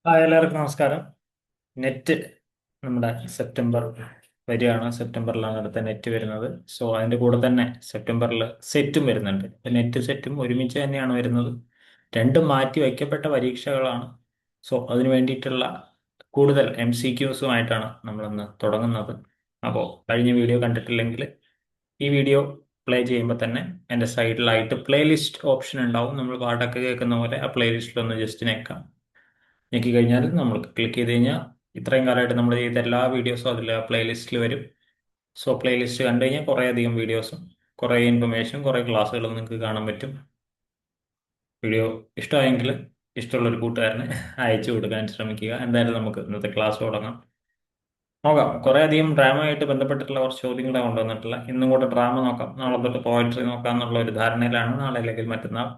എല്ലാവർക്കും നമസ്കാരം. നെറ്റ് നമ്മുടെ സെപ്റ്റംബർ വരികയാണ്. സെപ്റ്റംബറിലാണ് അടുത്ത നെറ്റ് വരുന്നത്. സോ അതിൻ്റെ കൂടെ തന്നെ സെപ്റ്റംബറിൽ സെറ്റും വരുന്നുണ്ട്. നെറ്റ് സെറ്റും ഒരുമിച്ച് തന്നെയാണ് വരുന്നത്. രണ്ടും മാറ്റി വയ്ക്കപ്പെട്ട പരീക്ഷകളാണ്. സോ അതിന് വേണ്ടിയിട്ടുള്ള കൂടുതൽ MCQസുമായിട്ടാണ് നമ്മളിന്ന് തുടങ്ങുന്നത്. അപ്പോൾ കഴിഞ്ഞ വീഡിയോ കണ്ടിട്ടില്ലെങ്കിൽ ഈ വീഡിയോ പ്ലേ ചെയ്യുമ്പോൾ തന്നെ എൻ്റെ സൈഡിലായിട്ട് പ്ലേലിസ്റ്റ് ഓപ്ഷൻ ഉണ്ടാവും. നമ്മൾ പാട്ടൊക്കെ കേൾക്കുന്ന പോലെ ആ പ്ലേലിസ്റ്റിലൊന്ന് ജസ്റ്റ് ഞെക്കാം. ഞെക്കി കഴിഞ്ഞാൽ നമ്മൾ ക്ലിക്ക് ചെയ്ത് കഴിഞ്ഞാൽ ഇത്രയും കാലമായിട്ട് നമ്മൾ ചെയ്ത എല്ലാ വീഡിയോസും അതിൽ ആ പ്ലേലിസ്റ്റിൽ വരും. സോ പ്ലേലിസ്റ്റ് കണ്ടു കഴിഞ്ഞാൽ കുറേ അധികം വീഡിയോസും കുറേ ഇൻഫർമേഷൻ കുറേ ക്ലാസ്സുകളും നിങ്ങൾക്ക് കാണാൻ പറ്റും. വീഡിയോ ഇഷ്ടമായെങ്കിൽ ഇഷ്ടമുള്ള ഒരു കൂട്ടുകാരന് അയച്ചു കൊടുക്കാൻ ശ്രമിക്കുക. എന്തായാലും നമുക്ക് ഇന്നത്തെ ക്ലാസ് തുടങ്ങാം. നോക്കാം. കുറേ അധികം ഡ്രാമയായിട്ട് ബന്ധപ്പെട്ടിട്ടുള്ള കുറച്ച് ചോദ്യങ്ങളാണ് കൊണ്ടുവന്നിട്ടുള്ള. ഇന്നും കൂടെ ഡ്രാമ നോക്കാം, നാളെ തൊട്ട് പോയട്രി നോക്കാം എന്നുള്ള ഒരു ധാരണയിലാണ്. നാളെ അല്ലെങ്കിൽ മറ്റന്നാൾ.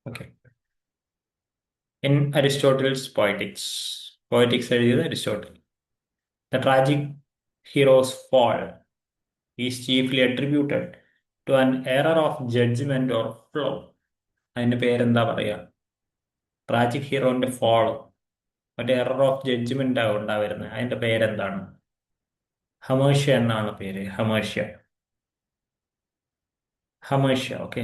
ഓക്കെ. ഇൻ അരിസ്റ്റോട്ടിൽസ് പോയറ്റിക്സ് എഴുതിയത് Aristotle. The tragic hero's fall is chiefly attributed to an error of judgment or flaw. അതിന്റെ പേരെന്താ പറയാ? ട്രാജിക് ഹീറോന്റെ ഫോൾ മറ്റേ എറർ ഓഫ് ജഡ്ജ്മെന്റ് ഉണ്ടാവുന്നത്. അതിന്റെ പേരെന്താണ്? ഹമേഷ്യ എന്നാണ് പേര്. ഹമേഷ്യ. ഓക്കെ.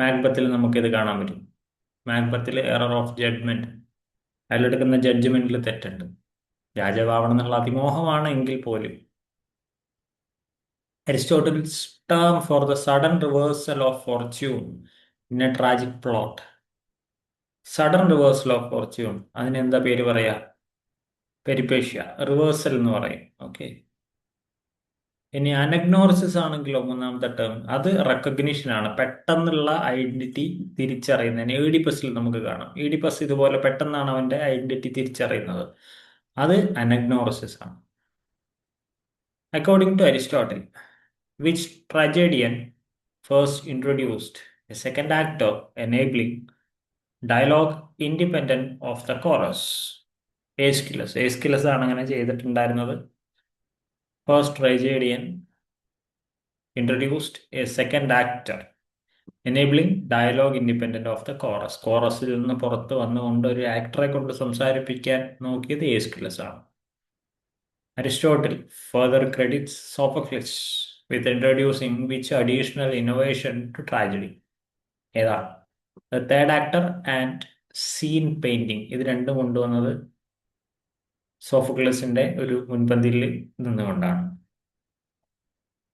മാക്ബത്തിൽ നമുക്കിത് കാണാൻ പറ്റും. മാക്ബത്തിൽ എറർ ഓഫ് ജഡ്ജ്മെന്റ്, അതിലെടുക്കുന്ന ജഡ്ജ്മെന്റിൽ തെറ്റുണ്ട്. രാജാവാവണം എന്നുള്ള അതിമോഹമാണ് എങ്കിൽ പോലും Aristotle's term for the sudden reversal of fortune in a tragic plot. Sudden reversal of Fortune, അതിനെന്താ പേര് പറയാ? പെരിപേഷ്യ. റിവേഴ്സൽ എന്ന് പറയും. ഓക്കെ. ഇനി അനഗ്നോറിസിസ് ആണെങ്കിലോ മൂന്നാമത്തെ ടേം, അത് റെക്കഗ്നിഷൻ ആണ്. പെട്ടെന്നുള്ള ഐഡന്റിറ്റി തിരിച്ചറിയുന്നതിന് ഈഡിപ്പസിൽ നമുക്ക് കാണാം. ഈഡിപ്പസ് ഇതുപോലെ പെട്ടെന്നാണ് അവന്റെ ഐഡന്റിറ്റി തിരിച്ചറിയുന്നത്. അത് അനഗ്നോറിസിസ് ആണ്. According to Aristotle, which tragedian first introduced a second actor enabling dialogue independent of the chorus? ഏസ്കിലസ് ആണ് അങ്ങനെ ചെയ്തിട്ടുണ്ടായിരുന്നത്. First tragedian introduced a second actor enabling dialogue independent of the chorus. കോറസിൽ നിന്ന് പുറത്ത് വന്നുകൊണ്ട് ഒരു ആക്ടറെ കൊണ്ട് സംസാരിപ്പിക്കാൻ നോക്കിയത് ഏസ്കിലസ് ആണ്. Aristotle further credits Sophocles with introducing which additional innovation to tragedy? ഏതാണ്? The third actor and scene painting. ഇത് രണ്ടും കൊണ്ടുവന്നത് സോഫോക്ലസിന്റെ ഒരു മുൻപന്തിയിൽ നിന്നുകൊണ്ടാണ്.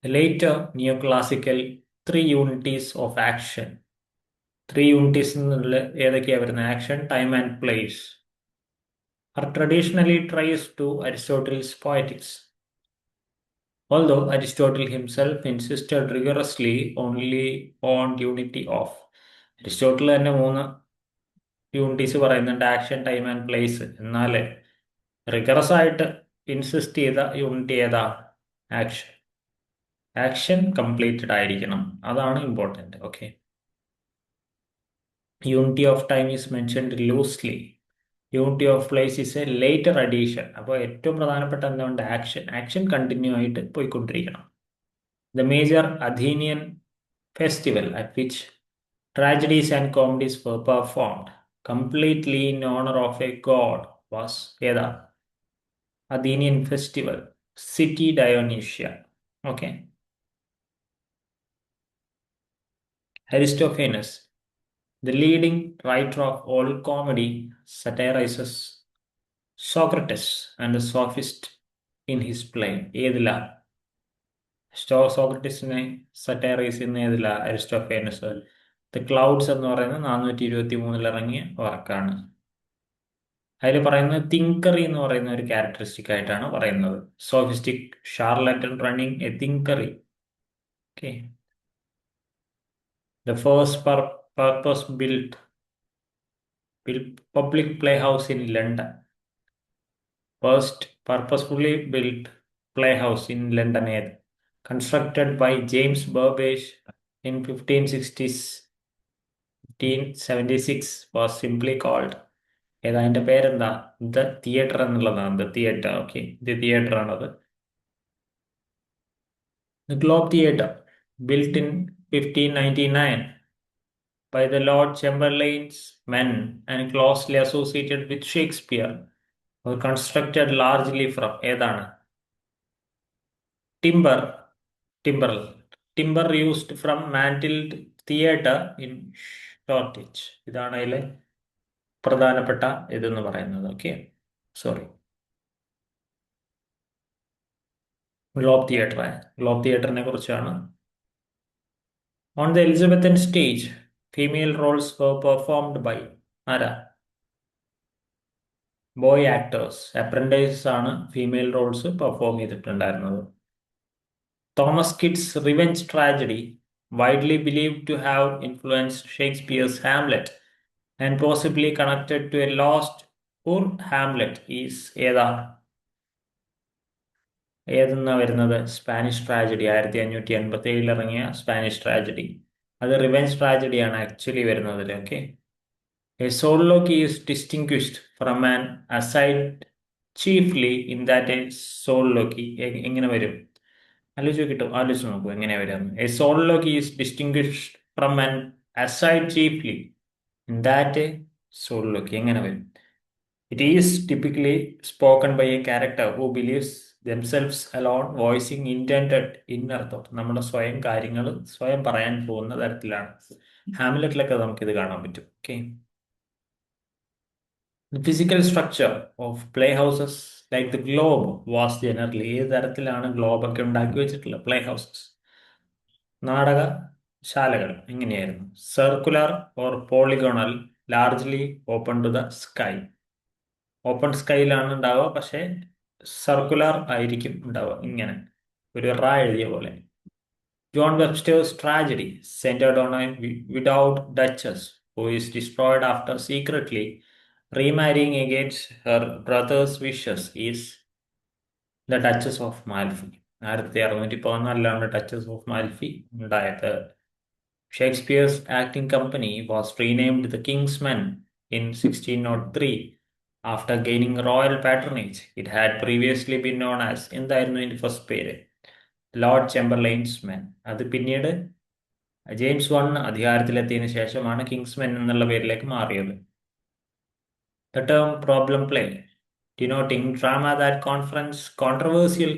Later neoclassical three unities of action. Three unities എന്നുള്ള ഏതൊക്കെയാ വരുന്നത്? Action, time and place are traditionally traced to Aristotle's Poetics. Although Aristotle himself insisted rigorously only on unity of. Aristotle തന്നെ മൂന്ന് യൂണിറ്റീസ് പറയുന്നുണ്ട്, ആക്ഷൻ, ടൈം ആൻഡ് പ്ലേസ്. എന്നാൽ rigorous ആയിട്ട് insist ചെയ്ത unity ഏതാ? ആക്ഷൻ. ആക്ഷൻ കംപ്ലീറ്റഡ് ആയിരിക്കണം, അതാണ് important. Okay. Unity of time is mentioned loosely. Unity of place is a later addition. അപ്പോൾ ഏറ്റവും പ്രധാനപ്പെട്ട എന്തുകൊണ്ട്? ആക്ഷൻ കണ്ടിന്യൂ ആയിട്ട് പോയിക്കൊണ്ടിരിക്കണം. The major Athenian festival at which tragedies and comedies were performed completely in honor of a god was ഏതാ? Athenian festival, city Dionysia. Okay. Aristophanes, the leading writer of all comedy, satirizes Socrates and the sophist in his play. ഏതില? സോക്രട്ടീസിനെ സറ്റൈറൈസ് ചെയ്യുന്ന ഏതില? അരിസ്റ്റോഫേനസ്. The clouds എന്ന് പറയുന്നത് 423 ഇറങ്ങിയ വർക്കാണ്. അതിൽ പറയുന്നത് തിങ്കറി എന്ന് പറയുന്ന ഒരു ക്യാരക്ടറിസ്റ്റിക് ആയിട്ടാണ് പറയുന്നത്. Sophistic charlatan running a thinkery. Okay. The first purpose built public play house in London. First purposefully built play house in London ഏത്? Constructed by James Burbage in 1576 was simply called. ഏതാ? അതിന്റെ പേരെന്താ? The theatre എന്നുള്ളതാണ്. The theatre. Okay. The theatre ആണത്. The Globe Theatre, built in 1599, by the Lord Chamberlain's men and closely associated with Shakespeare were constructed largely from ഏതാണ്? Timber, timber, timber used from Mantled Theatre in Shoreditch. ഇതാണ് അതിലെ പ്രധാനപ്പെട്ട ഇതെന്ന് പറയുന്നത്. Okay, sorry, Globe Theatre. Globe തിയേറ്ററിനെ കുറിച്ചാണ്. On the Elizabethan stage female roles were performed by ആരാ? Boy actors. Apprentice ആണ് ഫീമെയിൽ റോൾസ് പെർഫോം ചെയ്തിട്ടുണ്ടായിരുന്നത്. Thomas Kyd's revenge tragedy, widely believed to have influenced Shakespeare's Hamlet and possibly connected to a lost poor Hamlet, is ഏതെന്നാ വരുന്നത്? Spanish tragedy. 1587 ഇറങ്ങിയ Spanish tragedy. അത് revenge ട്രാജഡിയാണ് actually വരുന്നതിൽ. Okay, A soliloquy is distinguished from an aside chiefly in that a soliloquy എങ്ങനെ വരും? ആലോചിച്ച് നോക്കൂ എങ്ങനെ വരും. A soliloquy is distinguished from an aside chiefly in that a soliloquy എങ്ങനെ വരും? It is typically spoken by a character who believes themselves alone, voicing intended inner thought. നമ്മുടെ സ്വയം കാര്യങ്ങൾ സ്വയം പറയാൻ പോകുന്ന തരത്തിലാണ്. ഹാംലെറ്റിലൊക്കെ നമുക്കിത് കാണാൻ പറ്റും. Okay, The physical structure of playhouses like the globe was generally ഏത് തരത്തിലാണ് ഗ്ലോബ് ഒക്കെ ഉണ്ടാക്കി വെച്ചിട്ടുള്ളത്? പ്ലേ ഹൗസസ്, നാടകശാലകൾ എങ്ങനെയായിരുന്നു? Circular or polygonal, largely open to the sky. Open സ്കൈയിലാണ് ഉണ്ടാവുക, പക്ഷേ സർക്കുലർ ആയിരിക്കും ഉണ്ടാവുക, ഇങ്ങനെ ഒരു റാ എഴുതിയ പോലെ. John Webster's tragedy centered on a widowed duchess who is destroyed after secretly remarrying against her brother's wishes, is the Duchess of Malfi. 1614 Duchess of Malfi ഉണ്ടായത്. Shakespeare's acting company was renamed the King's Men in 1603 after gaining royal patronage. It had previously been known as, എന്തായിരുന്നു ഇതിന്റെ first പേര്? Lord Chamberlain's Men. അത് പിന്നീട് James 1 അധികാരത്തിലെത്തിയതിനു ശേഷമാണ് Kings men എന്നുള്ള പേരിലേക്ക് മാറിയത്. The term problem play, denoting drama that confronts controversial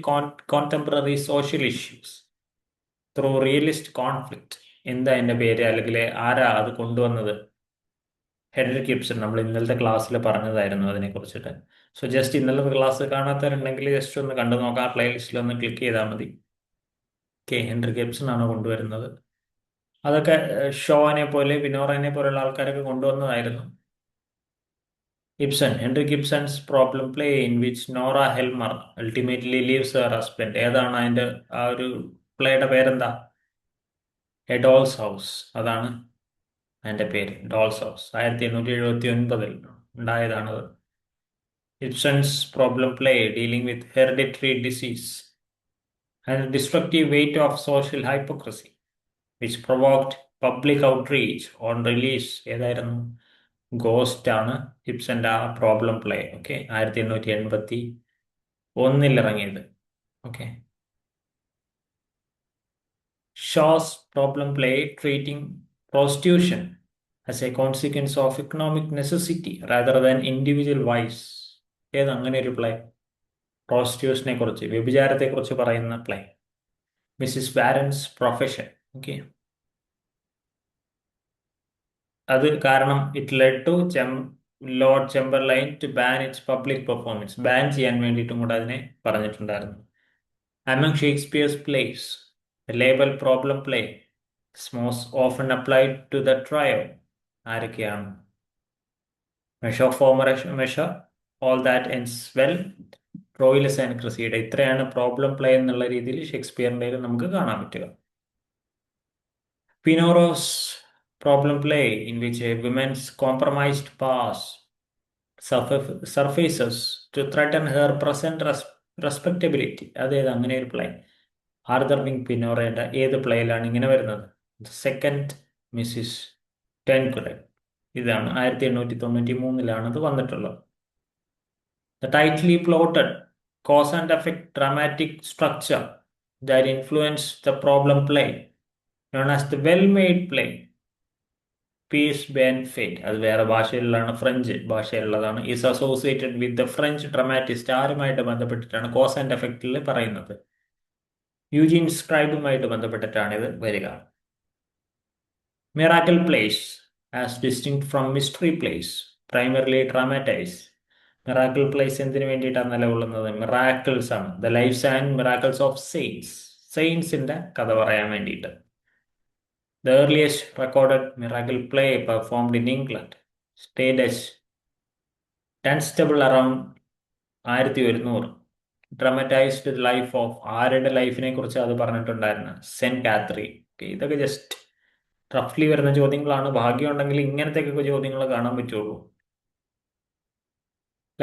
contemporary social issues through realist conflict. എന്താ അതിന്റെ പേര്, അല്ലെങ്കിൽ ആരാ അത് കൊണ്ടുവന്നത്? Henrique Gibson. നമ്മൾ ഇന്നലത്തെ ക്ലാസ്സിൽ പറഞ്ഞതായിരുന്നു അതിനെ കുറിച്ചിട്ട്. സോ ജസ്റ്റ് ഇന്നലത്തെ ക്ലാസ് കാണാത്തവരുണ്ടെങ്കിൽ ജസ്റ്റ് ഒന്ന് കണ്ടു നോക്കാം, പ്ലേ ലിസ്റ്റിൽ ഒന്ന് ക്ലിക്ക് ചെയ്താൽ മതി. ഓക്കെ, ഹെൻറിക് ഗിബ്സൺ ആണ് കൊണ്ടുവരുന്നത്. അതൊക്കെ ഷോനെ പോലെ വിനോറനെ പോലെയുള്ള ആൾക്കാരൊക്കെ കൊണ്ടുവന്നതായിരുന്നു. Henry Gibson's problem play in which Nora Helmer ultimately leaves her husband. ഏതാണ് അതിന്റെ ആ ഒരു പ്ലേയുടെ പേരെന്താ? A dolls house. അതാണ് അതിന്റെ പേര്, dolls house. 1879 ഉണ്ടായതാണത്. Gibson's problem play dealing with hereditary disease and the destructive weight of social hypocrisy, which provoked public outrage on release. ഏതായിരുന്നു? Ghost ആണ് ഗിബ്സന്റെ ആ പ്രോബ്ലം പ്ലേ. ഓക്കെ, 1881 ഇറങ്ങിയത്. Okay, Shaw's problem play treating prostitution as a consequence of economic necessity rather than individual vice. അങ്ങനെ ഒരു play? പ്രോസ്റ്റിറ്റ്യൂഷനെ കുറിച്ച്, വ്യഭിചാരത്തെ കുറിച്ച് പറയുന്ന play. Mrs Warren's profession. Okay, അത് കാരണം it led to Lord Chamberlain to ban its public performance. Ban ചെയ്യാൻ വേണ്ടിയിട്ടും കൂടെ അതിനെ പറഞ്ഞിട്ടുണ്ടായിരുന്നു. Among Shakespeare's plays, the label problem play is most often applied to the trio. ആരൊക്കെയാണ്? Measure for measure, all that ends well, Troilus and Cressida. ഇത്രയാണ് problem play എന്നുള്ള രീതിയിൽ ഷേക്സ്പിയറിന്റെ നമുക്ക് കാണാൻ പറ്റുക. Pinoros problem play in which a woman's compromised past surfaces to threaten her present respectability. അതേത് അങ്ങനെ ഒരു പ്ലേ? ആർതർ വിങ് പിനോറയുടെ ഏത് പ്ലേയിലാണ് ഇങ്ങനെ വരുന്നത്? Second Mrs Tanqueray. ഇതാണ് 1893 അത് വന്നിട്ടുള്ളത്. The tightly plotted cause and effect dramatic structure that influenced the problem play, known as the well-made play, pièce bien faite, അത് വേറെ ഭാഷയിലുള്ളതാണ്, ഫ്രഞ്ച് ഭാഷയിലുള്ളതാണ്. Is associated with the French dramatist, ആരുമായിട്ട് ബന്ധപ്പെട്ടിട്ടാണ്? Cause and എഫക്റ്റിൽ പറയുന്നത് യൂജീൻ സ്ക്രൈബുമായിട്ട് ബന്ധപ്പെട്ടിട്ടാണ് ഇത് വരിക. Miracle plays as distinct from mystery plays, primarily dramatize. Miracle plays എന്തിനു വേണ്ടിയിട്ടാണ് നിലകൊള്ളുന്നത്? മിറാക്കിൾസ് ആണ്, the lives and miracles of saints, സെയിൻസിന്റെ കഥ പറയാൻ വേണ്ടിയിട്ട്. The earliest recorded miracle play performed in England staged Dunstable around 1100. Dramatised life of, ആരുടെ ലൈഫിനെ കുറിച്ച് അത് പറഞ്ഞിട്ടുണ്ടായിരുന്നു? Saint Catherine. ഇതൊക്കെ ജസ്റ്റ് റഫ്ലി വരുന്ന ചോദ്യങ്ങളാണ്. ഭാഗ്യമുണ്ടെങ്കിൽ ഇങ്ങനത്തെയൊക്കെ ചോദ്യങ്ങൾ കാണാൻ പറ്റുള്ളൂ.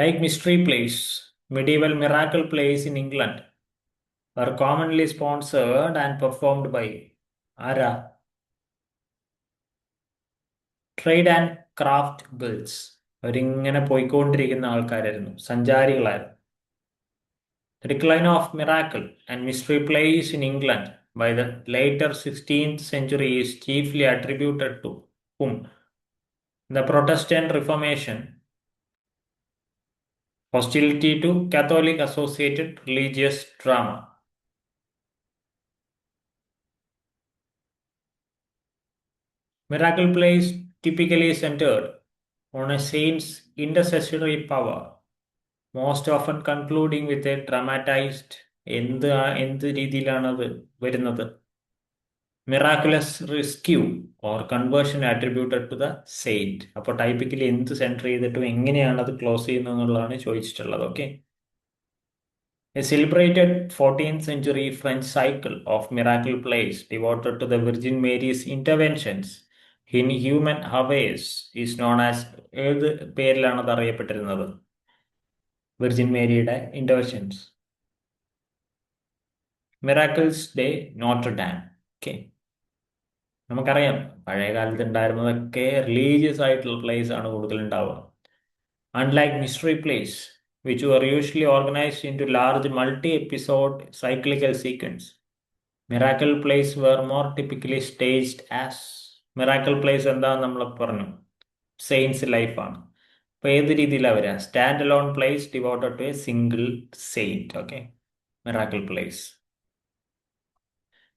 Like mystery place, medieval miracle plays in England were commonly sponsored and performed by ആരാ? Trade and craft girls. അവരിങ്ങനെ പോയിക്കൊണ്ടിരിക്കുന്ന ആൾക്കാരായിരുന്നു, സഞ്ചാരികളായിരുന്നു. The decline of miracle and mystery plays in England by the later 16th century is chiefly attributed to whom? The Protestant Reformation, hostility to Catholic associated religious drama. Miracle plays typically centered on a saint's intercessory power, most often concluding with a dramatized, എന്ത് രീതിയിലാണ് അത് വരുന്നത്? Miraculous rescue or conversion attributed to the saint. അപ്പോൾ typically എന്ത് centre ചെയ്തിട്ടും എങ്ങനെയാണ് അത് close ചെയ്യുന്നത് എന്നുള്ളതാണ് ചോദിച്ചിട്ടുള്ളത്. Okay. A celebrated 14th century French cycle of miracle plays devoted to the Virgin Mary's interventions in human affairs is known as, ഏത് പേരിലാണ് അത് അറിയപ്പെട്ടിരുന്നത്? വിർജിൻ മേരിയുടെ interventions. Miracles de Notre Dame. Okay. നമുക്കറിയാം പഴയ കാലത്ത് ഉണ്ടായിരുന്നതൊക്കെ റിലീജിയസ് ആയിട്ടുള്ള പ്ലേസ് ആണ് കൂടുതൽ ഉണ്ടാവുക. Unlike mystery place which were usually organized into large multi-episode cyclical sequence, miracle plays were more typically staged as, miracle plays എന്താന്ന് നമ്മൾ പറഞ്ഞു, സെയിൻസ് ലൈഫാണ്. അപ്പൊ ഏത് രീതിയിലാണ് വരിക? Stand alone plays devoted to a single saint. Okay, miracle plays.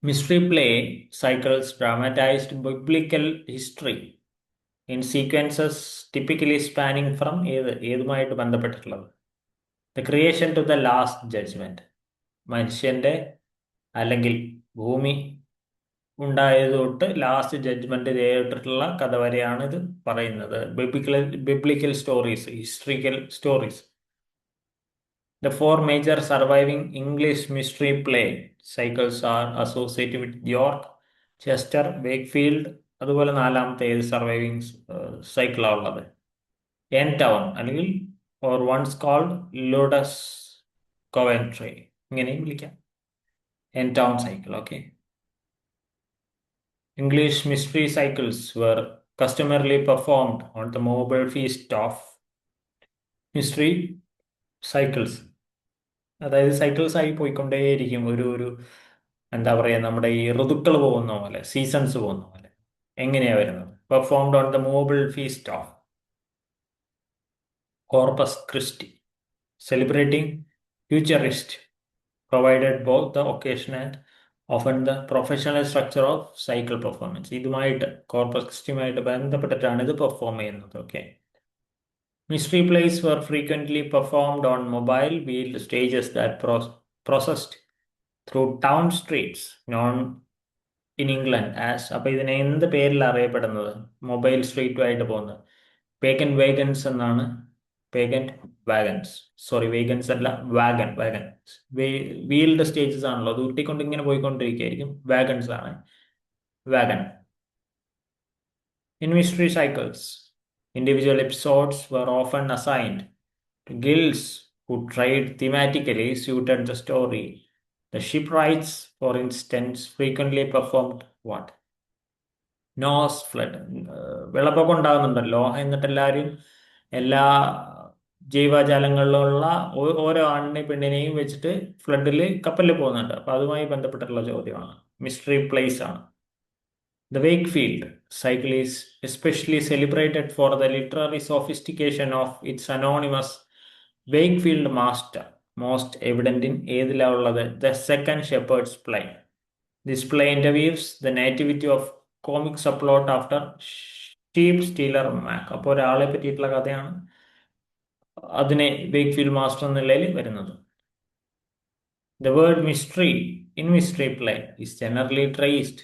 Mystery play cycles dramatized biblical history in sequences typically spanning from ഏതുമായിട്ട് ബന്ധപ്പെട്ടിട്ടുള്ളത്? The creation to the last judgment, മനുഷ്യന്റെ അല്ലെങ്കിൽ ഭൂമി ഉണ്ടായത് തൊട്ട് ലാസ്റ്റ് ജഡ്ജ്മെന്റ് ചെയ്തിട്ടുള്ള കഥ വരെയാണ് ഇത് പറയുന്നത്. Biblical stories, historical stories. The four major surviving English mystery play cycles are associated with York, Chester, Wakefield. അതുപോലെ നാലാമത്തെ ഏത് സർവൈവിങ് സൈക്കിളാണ് ഉള്ളത്? എൻ ടൗൺ അല്ലെങ്കിൽ ഓർ വൺസ് കോൾഡ് ലോഡസ് കോവൻട്രി, ഇങ്ങനെയും വിളിക്കാം. N town cycle. Okay. English mystery cycles were customarily performed on the mobile feast of mystery cycles. അതായത് cycles ആയി പോയിക്കൊണ്ടേയിരിക്കും. ഒരു എന്താ പറയുക, നമ്മുടെ ഈ ഋതുക്കൾ പോകുന്ന പോലെ, സീസൺസ് പോകുന്ന പോലെ. എങ്ങനെയാ വരുന്നത്? Performed on the mobile feast of Corpus Christi, celebrating futurist, provided both the occasion and often the professional structure of cycle performance. ഇതുമായിട്ട്, കോർപ്പസ് ക്രിസ്റ്റിയുമായിട്ട് ബന്ധപ്പെട്ടിട്ടാണ് ഇത് പെർഫോം ചെയ്യുന്നത്. Okay. Mystery plays were frequently performed on mobile wheeled stages that processed through town streets, known in England as, അപ്പോൾ ഇതിനെ എന്ത് പേരിൽ അറിയപ്പെടുന്നത്? Mobile സ്ട്രീറ്റുമായിട്ട് പോകുന്നത് pagan വേഗൻസ് എന്നാണ്. പേഗൻ വാഗൻസ്, സോറി വേഗൻസ് അല്ല, വാഗൻ. വീൽഡ് സ്റ്റേജസ് ആണല്ലോ, അത് ഉരുട്ടിക്കൊണ്ട് ഇങ്ങനെ പോയിക്കൊണ്ടിരിക്കുകയായിരിക്കും. വാഗൻസ് ആണ് Wagen. In mystery cycles, individual episodes were often assigned to guilds who tried thematically suited the story. The shipwrights, for instance, frequently performed what? Noah's flood. വെള്ളപ്പൊക്കം ഉണ്ടാകുന്നുണ്ടല്ലോ, എന്നിട്ട് എല്ലാവരും എല്ലാ ജൈവജാലങ്ങളിലുള്ള ഓരോ ആണിനെയും പെണ്ണിനെയും വെച്ചിട്ട് ഫ്ലഡിൽ കപ്പലിൽ പോകുന്നുണ്ട്. അപ്പൊ അതുമായി ബന്ധപ്പെട്ടിട്ടുള്ള ചോദ്യമാണ്. മിസ്റ്ററി പ്ലേസ് ആണ്. The Wakefield cycle is especially celebrated for the literary sophistication of its anonymous Wakefield master, most evident in The Second Shepherd's Play. This play interviews the nativity of comic subplot after sheep stelar Mac. അപ്പോൾ ഒരാളെ പറ്റിയിട്ടുള്ള കഥയാണ് അതിനെ Wakefield master എന്ന നിലയിൽ വരുന്നത്. The word mystery in mystery play is generally traced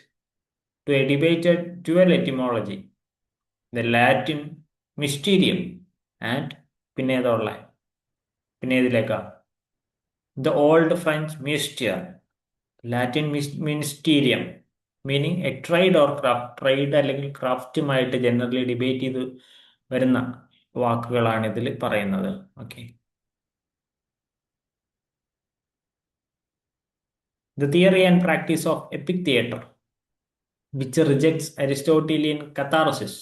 to a debated dual etymology, the Latin mysterium and പിന്നെ ഏതുള്ള പിന്നെ ഏതിലേക്കാ the old French mystère, Latin mysterium, meaning A trade or craft, trade അല്ലെങ്കിൽ ക്രാഫ്റ്റുമായിട്ട് generally debate ചെയ്ത് വരുന്ന വാക്കുകളാണ് ഇതിൽ പറയുന്നത്. Okay. The theory and practice of epic theater, which rejects Aristotelian catharsis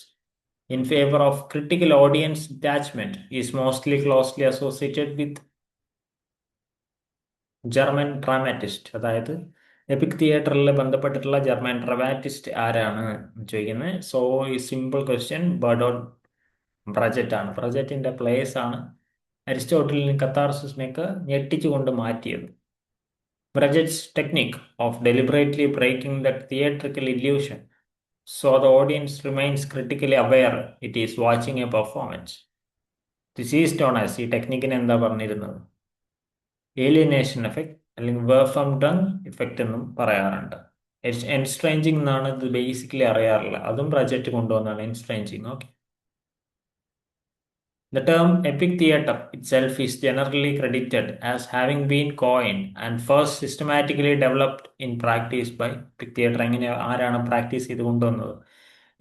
in favor of critical audience detachment, is mostly closely associated with German dramatist. അതായത് EPIC തിയേറ്ററിൽ ബന്ധപ്പെട്ടിട്ടുള്ള German dramatist ആരാണ് ചോദിക്കുന്നത്. സോ ഈ സിമ്പിൾ ക്വസ്റ്റ്യൻ ബർഡോട്ട് ബ്രജറ്റ് ആണ്. ബ്രജറ്റിന്റെ place ആണ് അരിസ്റ്റോട്ടലിന് കത്താർസിസിനെയൊക്കെ ഞെട്ടിച്ചുകൊണ്ട് മാറ്റിയത്. Brecht's technique of deliberately breaking the theatrical illusion so the audience remains critically aware it is watching a performance. This is known as, ഈ ടെക്നിക്കിന് എന്താ പറഞ്ഞിരുന്നത്, ഏലിയനേഷൻ എഫക്ട് അല്ലെങ്കിൽ വേർഫം ഡങ് ഇഫക്റ്റ് എന്നും പറയാറുണ്ട്. എൻസ്ട്രേഞ്ചിങ് എന്നാണ് ഇത് ബേസിക്കലി അറിയാറുള്ളത്. അതും പ്രൊജക്റ്റ് കൊണ്ടുവന്നാണ് estranging. Okay. The term epic theater itself is generally credited as having been coined and first systematically developed in practice by epic theater. എങ്ങനെ ആരാണ് പ്രാക്ടീസ് ചെയ്ത് കൊണ്ടുവന്നത്?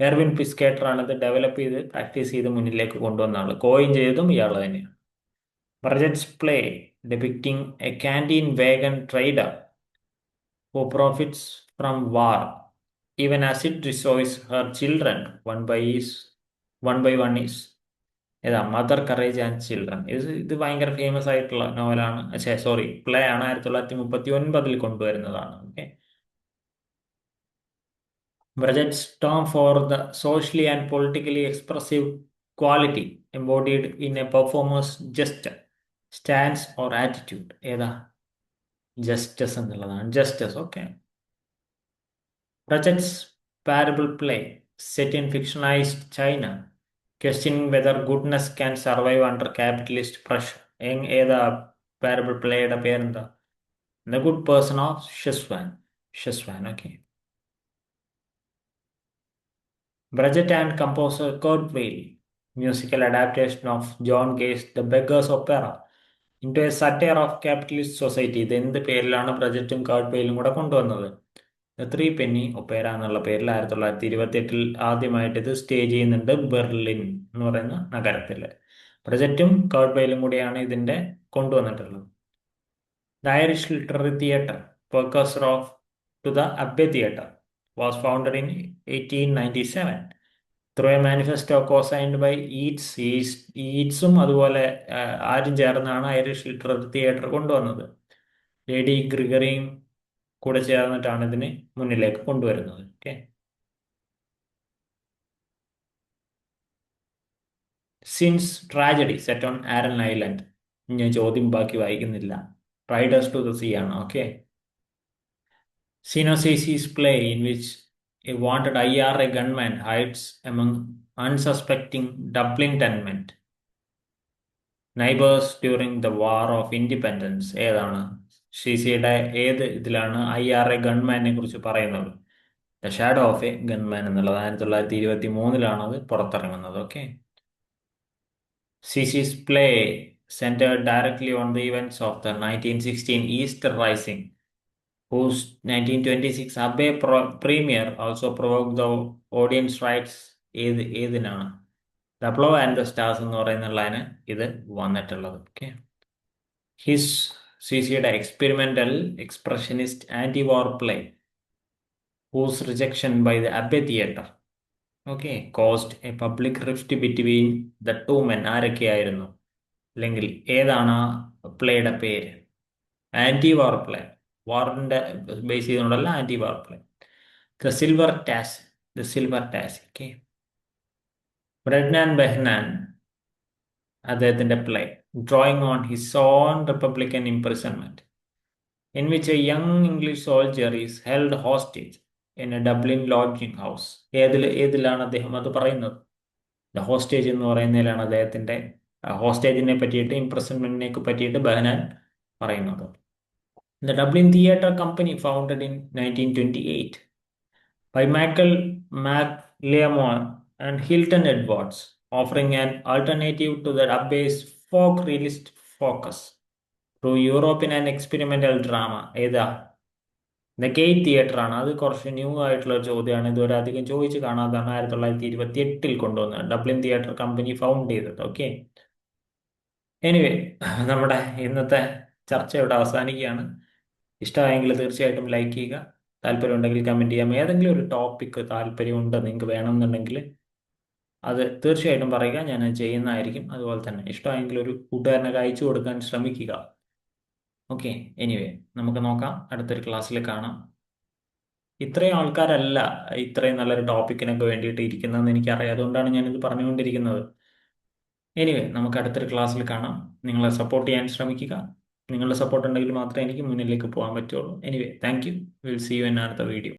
എർവിൻ പിസ്കേറ്റർ ആണ് ഇത് ഡെവലപ്പ് ചെയ്ത് പ്രാക്ടീസ് ചെയ്ത് മുന്നിലേക്ക് കൊണ്ടുവന്ന ആൾ. കോയിൻ ചെയ്തതും ഇയാൾ തന്നെയാണ്. Bridget's play depicting a canteen wagon trader who profits from war even as it destroys her children one by one is ഏതാ മദർ കറേജ് ആൻഡ് ചിൽഡ്രൻ. ഇത് ഭയങ്കര ഫേമസ് ആയിട്ടുള്ള നോവലാണ്, പ്ലേ ആണ്. 1939 കൊണ്ടുവരുന്നതാണ്. Okay. Bridget's term for the socially and politically expressive quality embodied in a performer's gesture, stance or attitude ഏതാ Justus എന്നുള്ളതാണ്. Justus. Okay. Bridget's parable play set in fictionalized China, questioning whether goodness can survive under capitalist pressure. ഏതാ parable പ്ലേയുടെ പേരെന്താ? The Good Person of Sheswan. Okay. Bridget and composer Kurt Weill musical adaptation of John Gay's The Beggar's Opera into a satire of capitalist society. ഇത് എന്ത് പേരിലാണ് ബ്രജറ്റും Kurt വെയിലും കൂടെ കൊണ്ടുവന്നത്? Three Penny Opera എന്നുള്ള പേരിൽ 1928 ആദ്യമായിട്ട് ഇത് സ്റ്റേജ് ചെയ്യുന്നുണ്ട് ബെർലിൻ എന്ന് പറയുന്ന നഗരത്തിൽ. പ്രൊജക്റ്റും കർട്ട് വെയിലും കൂടിയാണ് ഇതിന്റെ കൊണ്ടുവന്നിട്ടുള്ളത്. The Irish Literary Theatre, precursor to the Abbey Theatre, was founded in 1897 through a manifesto co-signed by ഈറ്റ്സും അതുപോലെ ആരും ചേർന്നാണ് ഐറിഷ് ലിറ്റററി തിയേറ്റർ കൊണ്ടുവന്നത്. ലേഡി ഗ്രിഗറിയും കൂടെ ചേർന്നിട്ടാണ് ഇതിനെ മുന്നിലേക്ക് കൊണ്ടുവരുന്നത്. Okay. Synge's tragedy set on Aran Island. ഞാൻ ചോദ്യം ബാക്കി വായിക്കുന്നില്ല. റൈഡേഴ്സ് ടു ദ സീ ആണ്. Okay. Sinoce's play in which a wanted IRA gunman hides among unsuspecting Dublin tenement neighbors during the War of Independence. ഏതാണ് ഷീസിയുടെ ഏത് ഇതിലാണ് IRA ഗൺമാനെ കുറിച്ച് പറയുന്നത്? The shadow of A gunman എന്നുള്ളത് 1923 അത് പുറത്തിറങ്ങുന്നത്. Okay. Sissy's play centered directly on the events of the 1916 Easter Rising, whose 1926 Abbey premiere also provoked the audience rights. ഏതിനാണ്? The plough and the stars എന്ന് പറയുന്നുള്ളതിന് ഇത് വന്നിട്ടുള്ളത്. ഓക്കെ. സിസിയുടെ experimental expressionist anti war play whose rejection by the Abbey Theatre, okay, caused a public rift between the two men. ആരൊക്കെയായിരുന്നു? അല്ലെങ്കിൽ ഏതാണ് പ്ലേയുടെ പേര്? Anti war play. വാറിന്റെ ബേസ് ചെയ്തുകൊണ്ടല്ല, anti war play. The silver ടാസ് ദ സിൽവർ ടാക്സി. ഓക്കെ. ബ്രെഡ്നാൻ Behan അദ്ദേഹത്തിന്റെ play drawing on his own republican imprisonment in which a young English soldier is held hostage in a Dublin lodging house. ഏതിലാണ് അദ്ദേഹം അത് പറയുന്നത്? The hostage എന്ന് പറയുന്നതിലാണ് അദ്ദേഹത്തിന്റെ ഹോസ്റ്റേജിനെ പറ്റിയിട്ട്, ഇംപ്രസൺമെന്റിനെ പറ്റിയിട്ട് ബഹനാൻ പറയുന്നത്. The Dublin Theatre Company, founded in 1928 by Michael McLemore and Hilton Edwards, offering an alternative to the Abbey's folk realist focus through European and experimental drama. ഏതാ? ദ ഗേറ്റ് തിയേറ്റർ ആണ്. അത് കുറച്ച് new ആയിട്ടുള്ള ചോദ്യമാണ്, ഇതുവരെ അധികം ചോദിച്ച് കാണാതാണ്. 1928 കൊണ്ടുവന്നത് ഡബ്ലിൻ തിയേറ്റർ കമ്പനി ഫൗണ്ട് ചെയ്തത്. ഓക്കെ. എനിവേ, നമ്മുടെ ഇന്നത്തെ ചർച്ച ഇവിടെ അവസാനിക്കുകയാണ്. ഇഷ്ടമായെങ്കിൽ തീർച്ചയായിട്ടും ലൈക്ക് ചെയ്യുക, താല്പര്യം ഉണ്ടെങ്കിൽ കമൻറ്റ് ചെയ്യാം. ഏതെങ്കിലും ഒരു ടോപ്പിക്ക് താല്പര്യമുണ്ട് നിങ്ങൾക്ക് വേണമെന്നുണ്ടെങ്കിൽ അത് തീർച്ചയായിട്ടും പറയുക, ഞാൻ ചെയ്യുന്നതായിരിക്കും. അതുപോലെ തന്നെ ഇഷ്ടമായെങ്കിൽ ഒരു കൂട്ടുകാരനൊക്കെ അയച്ചു കൊടുക്കാൻ ശ്രമിക്കുക. ഓക്കെ. എനിവേ, നമുക്ക് നോക്കാം, അടുത്തൊരു ക്ലാസ്സിൽ കാണാം. ഇത്രയും ആൾക്കാരല്ല ഇത്രയും നല്ലൊരു ടോപ്പിക്കിനൊക്കെ വേണ്ടിയിട്ട് ഇരിക്കുന്നതെന്ന് എനിക്കറിയാം, അതുകൊണ്ടാണ് ഞാനിത് പറഞ്ഞുകൊണ്ടിരിക്കുന്നത്. എനിവേ, നമുക്ക് അടുത്തൊരു ക്ലാസ്സിൽ കാണാം. നിങ്ങളെ സപ്പോർട്ട് ചെയ്യാൻ ശ്രമിക്കുക. നിങ്ങളുടെ സപ്പോർട്ട് ഉണ്ടെങ്കിൽ മാത്രമേ എനിക്ക് മുന്നിലേക്ക് പോകാൻ പറ്റുള്ളൂ. Anyway, thank you. Will see you in അടുത്ത വീഡിയോ.